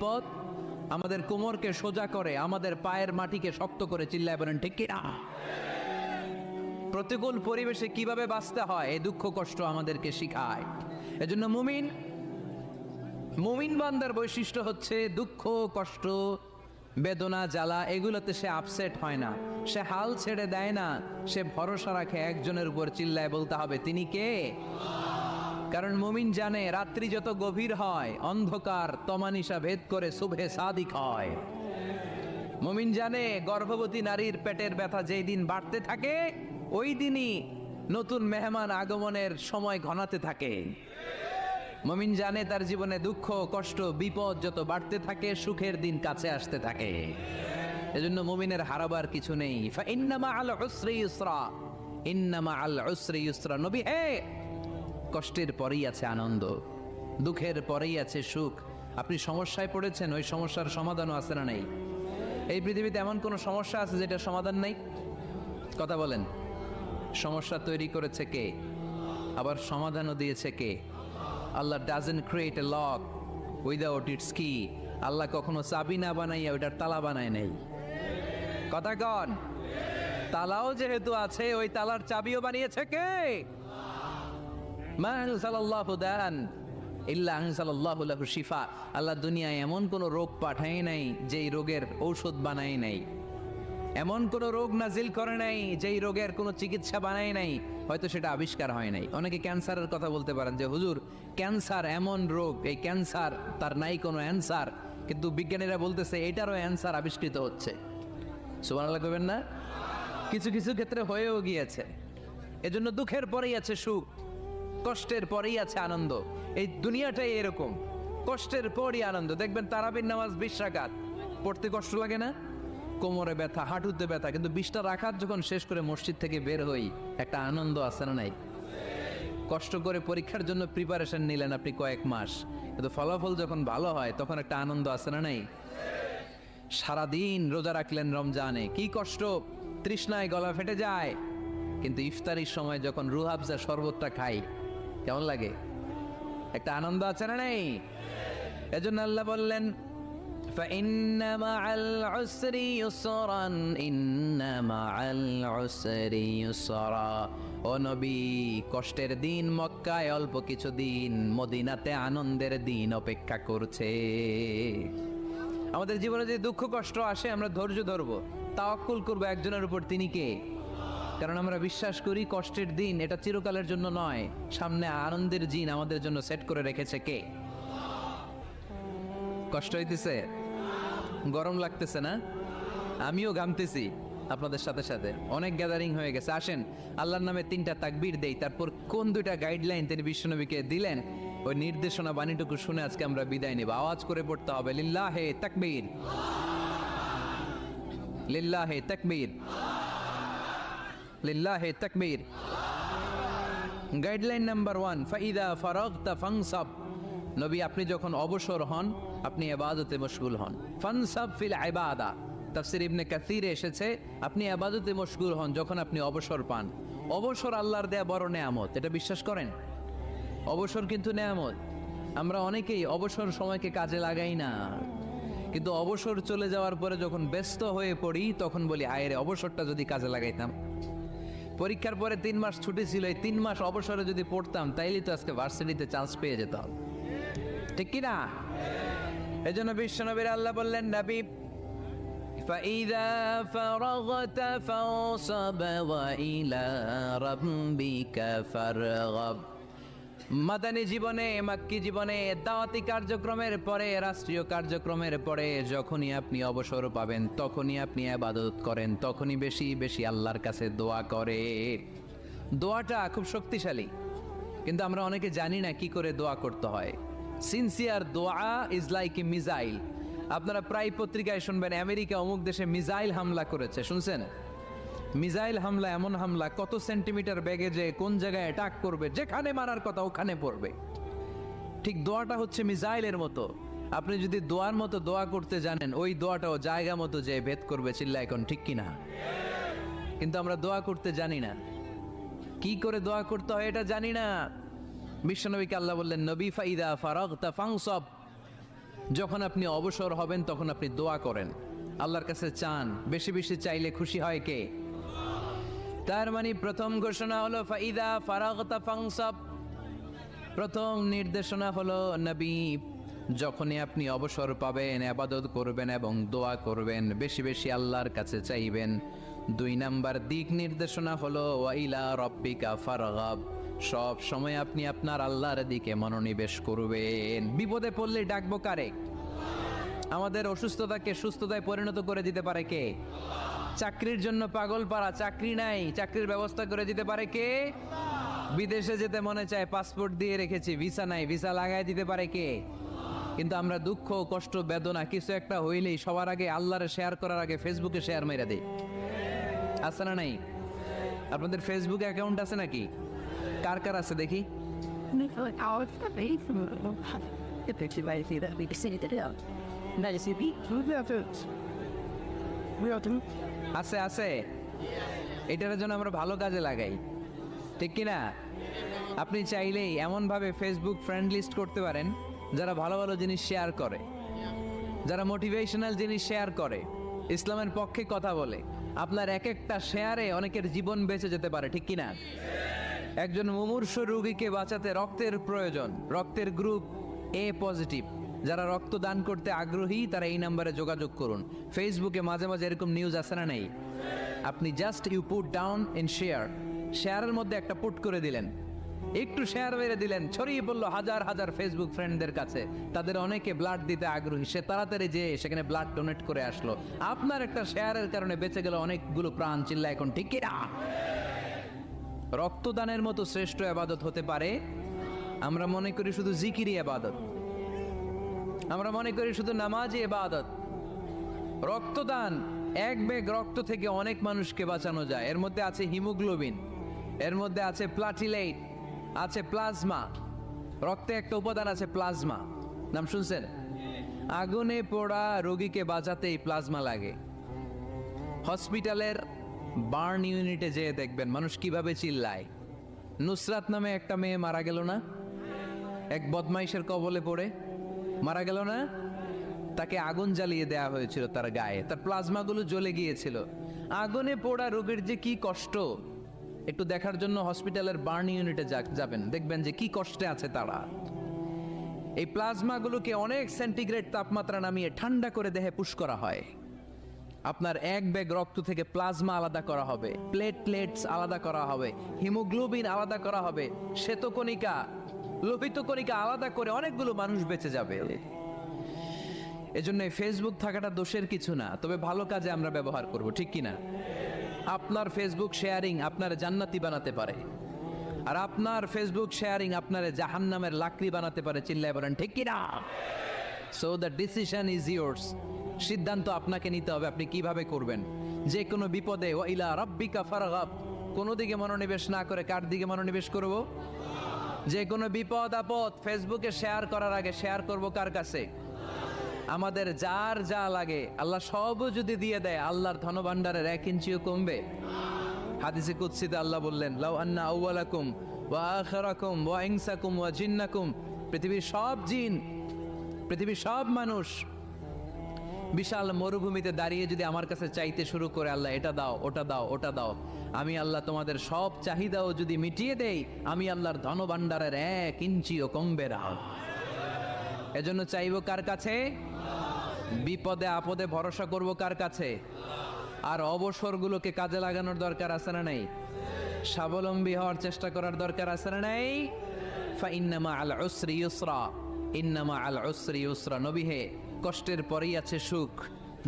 পথ আমাদের কোমরকে সোজা করে, আমাদের পায়ের মাটিকে শক্ত করে, চিল্লায় বলেন ঠিক কি না? প্রতিকূল পরিবেশে কিভাবে বাঁচতে হয় এই দুঃখ কষ্ট আমাদেরকে শিখায়। এজন্য মুমিন বান্দার বৈশিষ্ট্য হচ্ছে দুঃখ কষ্ট বেদনা জ্বালা এগুলোতে সে আপসেট হয় না, সে হাল ছেড়ে দেয় না, সে ভরসা রাখে একজনের উপর, চিল্লায় বলতে হবে তিনি কে? কারণ মুমিন জানে রাত্রি যত গভীর হয় অন্ধকার তমানিসা ভেদ করে সুবহে সাদিক হয়। মুমিন জানে গর্ভবতী নারীর পেটের ব্যথা যেই দিন বাড়তে থাকে ওই দিনই নতুন মেহমান আগমনের সময় ঘনাতে থাকে। মুমিন জানে তার জীবনে দুঃখ কষ্ট বিপদ যত বাড়তে থাকে সুখের দিন কাছে আসতে থাকে। এজন্য মুমিনের হারাবার কিছু নেই। ইন্না মাআল উসরি ইউসরা, ইন্না মাআল উসরি ইউসরা। নবী হে, কষ্টের পরেই আছে আনন্দ, দুঃখের পরেই আছে সুখ। আপনি সমস্যায় পড়েছেন, ওই সমস্যার সমাধানও আছে না নেই? এই পৃথিবীতে এমন কোন সমস্যা আছে যেটার সমাধান নেই? কথা বলেন। সমস্যা তৈরি করেছে কে? আবার সমাধানও দিয়েছে কে? Allah doesn't create a lock without its key. Allah কখনো চাবি না বানাইয়া ওইটার তালা বানায় নাই। কথা কন। তালাও যেহেতু আছে ওই তালার চাবিও বানিয়েছে কে? মা আনজালাল্লাহু দান ইল্লা আনজালাল্লাহু লাহু শিফা। আল্লাহ দুনিয়ায় এমন কোন রোগ পাঠায় নাই যেই রোগের ঔষধ বানায় নাই, এমন কোন রোগ নাজিল করে নাই যেই রোগের কোনো চিকিৎসা বানায় নাই, হয়তো সেটা আবিষ্কার হয় নাই। অনেকে ক্যান্সারের কথা বলতে পারেন যে হুজুর ক্যান্সার এমন রোগ, এই ক্যান্সার তার নাই কোনো অ্যান্সার, কিন্তু বিজ্ঞানীরা বলতেছে এটারও অ্যান্সার আবিষ্কৃত হচ্ছে। সুবহানাল্লাহ কইবেন না? কিছু কিছু ক্ষেত্রে হয়েও গিয়েছে। এজন্য দুঃখের পরেই আছে সুখ, কষ্টের পরেই আছে আনন্দ। এই দুনিয়াটাই এরকম, কষ্টের পরই আনন্দ। দেখবেন তারাবির নামাজ 20 রাকাত পড়তে কষ্ট লাগে না? কোমরে ব্যথা, হাঁটুতে ব্যথা, কিন্তু 20টা রাকাত যখন শেষ করে মসজিদ থেকে বের হই একটা আনন্দ আছে না নাই? কষ্ট করে পরীক্ষার জন্য প্রিপারেশন নিলেন আপনি কয়েক মাস, কিন্তু ফলাফল যখন ভালো হয় তখন একটা আনন্দ আছে না নাই? সারাদিন রোজা রাখলেন রমজানে, কি কষ্ট, তৃষ্ণায় গলা ফেটে যায়, কিন্তু ইফতারির সময় যখন রুহ আফজা শরবতটা খাই কেমন লাগে? একটা আনন্দ আছে না নাই? এজন্য আল্লাহ বললেন فإن مع العسر يسرا إن مع العسر يسرا। ও নবী, কষ্টের দিন মক্কায় অল্প কিছু দিন, মদিনাতে আনন্দের দিন অপেক্ষা করছে। আমাদের জীবনে যে দুঃখ কষ্ট আসে আমরা ধৈর্য ধরবো, তাওয়াক্কুল করবো একজনের উপর, তিনি কে? কারণ আমরা বিশ্বাস করি কষ্টের দিন এটা চিরকালের জন্য নয়, সামনে আনন্দের দিন আমাদের জন্য সেট করে রেখেছে কে? কষ্ট হইতেছে, গরম লাগতেছে না? আমিও ঘামতেছি আপনাদের সাথে সাথে। অনেক গ্যাদারিং হয়ে গেছে, আসেন আল্লাহর নামে 3টা তাকবীর দেই, তারপর কোন 2টা গাইডলাইন তিনি বিশ্বনবীকে দিলেন ওই নির্দেশনা বাণীটুকু শুনে আজকে আমরা বিদায় নেব। আওয়াজ করে পড়তে হবে লিল্লাহে তাকবীর, লিল্লাহে তাকবীর, লিল্লাহে তাকবীর। গাইডলাইন নাম্বার 1, ফাইদা ফারাগতা ফানসাব। নবী আপনি যখন অবসর হন আপনি ইবাদতে মশগুল হন। ফানসাব ফিল ইবাদা, তাফসীর ইবনে কাসিরে এসেছে আপনি ইবাদতে মশগুল হন যখন আপনি অবসর পান। অবসর আল্লাহর দেয়া বড় নেয়ামত, এটা বিশ্বাস করেন? অবসর কিন্তু নেয়ামত। আমরা অনেকেই অবসর সময়কে কাজে লাগাই না, কিন্তু অবসর চলে যাওয়ার পরে যখন ব্যস্ত হয়ে পড়ি তখন বলি হায় রে, অবসরটা যদি কাজে লাগাইতাম। পরীক্ষার পরে 3 মাস ছুটি ছিল, এই 3 মাস অবসরে যদি পড়তাম তাইলে তো আজকে ভার্সিটিতে চান্স পেয়ে যেতাম, ঠিক কি না? এজন্য বিশ্বনবীর আল্লাহ বললেন নবী ফাইদা ফারাগতা ফানসাব ওয়া ইলা রাব্বিকা ফারগাব। মাদানী জীবনে, মাক্কি জীবনে, দাওয়াতি কার্যক্রমের পরে, রাষ্ট্রীয় কার্যক্রমের পরে যখনই আপনি অবসর পাবেন তখনই আপনি ইবাদত করেন, তখনই বেশি বেশি আল্লাহর কাছে দোয়া করে। দোয়াটা খুব শক্তিশালী, কিন্তু আমরা অনেকে জানি না কি করে দোয়া করতে হয়। সিনসিয়ার দোয়া ইজ লাইক এ মিসাইল। আপনারা প্রায় পত্রিকায় শুনবেন আমেরিকা অমুক দেশে মিসাইল হামলা করেছে, শুনছেন? মিসাইল হামলা এমন হামলা কত সেন্টিমিটার বেগে যে কোন জায়গায় অ্যাটাক করবে, যেখানে মারার কথা ওখানে পড়বে। ঠিক দোয়াটা হচ্ছে মিসাইলের মতো। আপনি যদি দোয়ার মতো দোয়া করতে জানেন ওই দোয়াটাও জায়গা মতো যে ভেদ করবে, চিল্লা এখন ঠিক কিনা? কিন্তু আমরা দোয়া করতে জানি না, কি করে দোয়া করতে হয় এটা জানি না। বিশ্বনবীকে আল্লাহ বললেন নবী ফাইদা ফারাগতা ফানসাব, যখন আপনি অবসর হবেন তখন আপনি দোয়া করেন, আল্লাহর কাছে চান, বেশি বেশি চাইলে খুশি হয় কে? তার মানে প্রথম ঘোষণা হলো ফাইদা ফারাগতা ফাংসাব। প্রথম নির্দেশনা হলো নবী, যখনই আপনি অবসর পাবেন ইবাদত করবেন এবং দোয়া করবেন, বেশি বেশি আল্লাহর কাছে চাইবেন। 2 নাম্বার দিক নির্দেশনা হলো ওয়াইলা রব্বিকা ফারগাব, সব সময় আপনি আপনার আল্লাহর দিকে মনোনিবেশ করবেন। বিপদে পড়লে ডাকবো কারে? আমাদের অসুস্থতাকে সুস্থতায় পরিণত করে দিতে পারে কে? চাকরির জন্য পাগল পারা, চাকরি নাই, চাকরির ব্যবস্থা করে দিতে পারে কে? বিদেশে যেতে মনে চায়, পাসপোর্ট দিয়ে রেখেছি, ভিসা নাই, ভিসা লাগাই দিতে পারে কে? কিন্তু আমরা দুঃখ কষ্ট বেদনা কিছু একটা হইলেই সবার আগে আল্লাহরে শেয়ার করার আগে ফেসবুকে শেয়ার মেরে দেই। আছে না নাই? আপনাদের ফেসবুক অ্যাকাউন্ট আছে নাকি? কার কার আছে দেখি? আছে আছে, এটার জন্য আমরা ভালো কাজে লাগাই, ঠিক কিনা? আপনি চাইলেই এমন ভাবে ফেসবুক ফ্রেন্ড লিস্ট করতে পারেন যারা ভালো ভালো জিনিস শেয়ার করে, যারা মোটিভেশনাল জিনিস শেয়ার করে, ইসলামের পক্ষে কথা বলে। আপনার এক একটা শেয়ারে অনেকের জীবন বেঁচে যেতে পারে, ঠিক কিনা? একজন মুমূর্ষ রোগীকে বাঁচাতে রক্তের প্রয়োজন, রক্তের গ্রুপ এ পজিটিভ, যারা রক্ত দান করতে আগ্রহী তারা এই নাম্বারে যোগাযোগ করুন। ফেসবুকে মাঝে মাঝে এরকম নিউজ আসে না নাই? আপনি just you put down in share, শেয়ারের মধ্যে একটা পুট করে দিলেন, একটু শেয়ার মেরে দিলেন, ছড়িয়ে পড়লো হাজার হাজার ফেসবুক ফ্রেন্ডদের কাছে। তাদের অনেকে ব্লাড দিতে আগ্রহী, সে তাড়াতাড়ি যে সেখানে ব্লাড ডোনেট করে আসলো। আপনার একটা শেয়ারের কারণে বেঁচে গেল অনেকগুলো প্রাণ। চিল্লা এখন, ঠিক কিনা? রক্তদানের মতো শ্রেষ্ঠ ইবাদত হতে পারে? আমরা মনে করি শুধু জিকিরি ইবাদত, আমরা মনে করি শুধু নামাজি ইবাদত। রক্তদান, এক ব্যাগ রক্ত থেকে অনেক মানুষকে বাঁচানো যায়। এর মধ্যে আছে হিমোগ্লোবিন, এর মধ্যে আছে প্লাটিলেট, আছে প্লাজমা। রক্তে একটা উপাদান আছে প্লাজমা, নাম শুনছেন? আগুনে পোড়া রোগীকে বাঁচাতে এই প্লাজমা লাগে। হসপিটালের বার্ন ইউনিটে যেয়ে দেখবেন মানুষ কিভাবে চিল্লায়। নুসরাত নামে একটা মেয়ে মারা গেল না, এক বদমাইশের কবলে পড়ে মারা গেল না? তাকে আগুন জ্বালিয়ে দেয়া হয়েছিল তার গায়ে, তার প্লাজমাগুলো জ্বলে গিয়েছিল। আগুনে পোড়া রোগীর যে কি কষ্ট, একটু দেখার জন্য হসপিটালের বার্ন ইউনিটে যাবেন, দেখবেন যে কি কষ্টে আছে তারা। এই প্লাজমাগুলোকে অনেক সেন্টিগ্রেড তাপমাত্রা নামিয়ে ঠান্ডা করে দেহে পুশ করা হয়। আপনার এক ব্যাগ রক্ত থেকে প্লাজমা আলাদা করা হবে, প্লেটলেটস আলাদা করা হবে, হিমোগ্লোবিন আলাদা করা হবে, শ্বেতকণিকা, লোহিত কণিকা আলাদা করে অনেকগুলো মানুষ বেঁচে যাবে। এজন্য ফেসবুক থাকাটা দোষের কিছু না, তবে ভালো কাজে আমরা ব্যবহার করব, ঠিক কিনা? আপনার ফেসবুক শেয়ারিং আপনার জান্নাতি বানাতে পারে, আর আপনার ফেসবুক শেয়ারিং আপনার জাহান্নামের লাকড়ি বানাতে পারে। চিল্লায় বলেন, ঠিক কিনা? So the decision is yours, সিদ্ধান্ত আপনাকে নিতে হবে আপনি কিভাবে করবেন। যে কোনো বিপদে ওয়াইলা রাব্বিকা ফারগাব, কোনো দিকে মনোনিবেশ না করে কার দিকে মনোনিবেশ করব? যে কোনো বিপদ আপদ ফেসবুকে শেয়ার করার আগে শেয়ার করব কার কাছে? আমাদের যার যা লাগে আল্লাহ সবও যদি দিয়ে দেয়, আল্লাহর ধনভাণ্ডারের 1 ইঞ্চিও কমবে? হাদিসে কুদসিতে আল্লাহ বললেন, লাউ আন্না আউওয়ালাকুম ওয়া আখিরাকুম ওয়া ইনসাকুম ওয়া জিন্নাকুম, পৃথিবীর সব জিন, পৃথিবীর সব মানুষ বিশাল মরুভূমিতে দাঁড়িয়ে যদি আমার কাছে চাইতে শুরু করে, আল্লাহ এটা দাও, ওটা দাও, ওটা দাও, আমি আল্লাহ তোমাদের সব চাহিদাও যদি মিটিয়ে দেই, আমি আল্লাহর ধনভাণ্ডারের 1 ইঞ্চিও কমবে না। এজন্য চাইবো কার কাছে? বিপদে আপদে ভরসা করব কার কাছে? আর অবসরগুলোকে কাজে লাগানোর দরকার আছে না নাই? স্বাবলম্বী হওয়ার চেষ্টা করার দরকার আছে না নাই? ফাইন্নামা আল উসরি ইউসরা, ইন্নামা আল উসরি ইউসরা। নবী হে, কষ্টের পরেই আছে সুখ,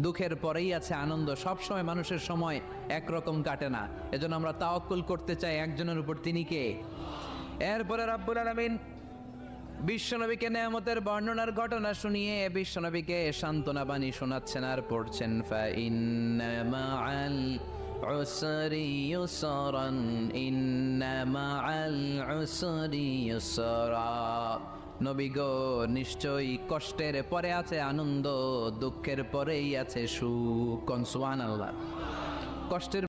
দুঃখের পরেই আছে আনন্দ। সব সময় মানুষের সময় একরকম কাটে না। এজন্য আমরা তাওয়াক্কুল করতে চাই একজনের উপর, তিনি কে? এরপরে রাব্বুল আলামিন বিশ্বনবীকে নেয়ামতের বর্ণনার ঘটনা শুনিয়ে বিশ্বনবীকে সান্ত্বনা বাণী শোনাচ্ছেন আর পড়ছেন, ফাইন্না মাআল উসরি ইউসরান, ইন্না মাআল উসরি ইউসরা। নবী গো, নিশ্চয়ই কষ্টের পরে আছে আনন্দ, দুঃখের পরেই আছে সুখ। সুবহানাল্লাহ। কষ্টের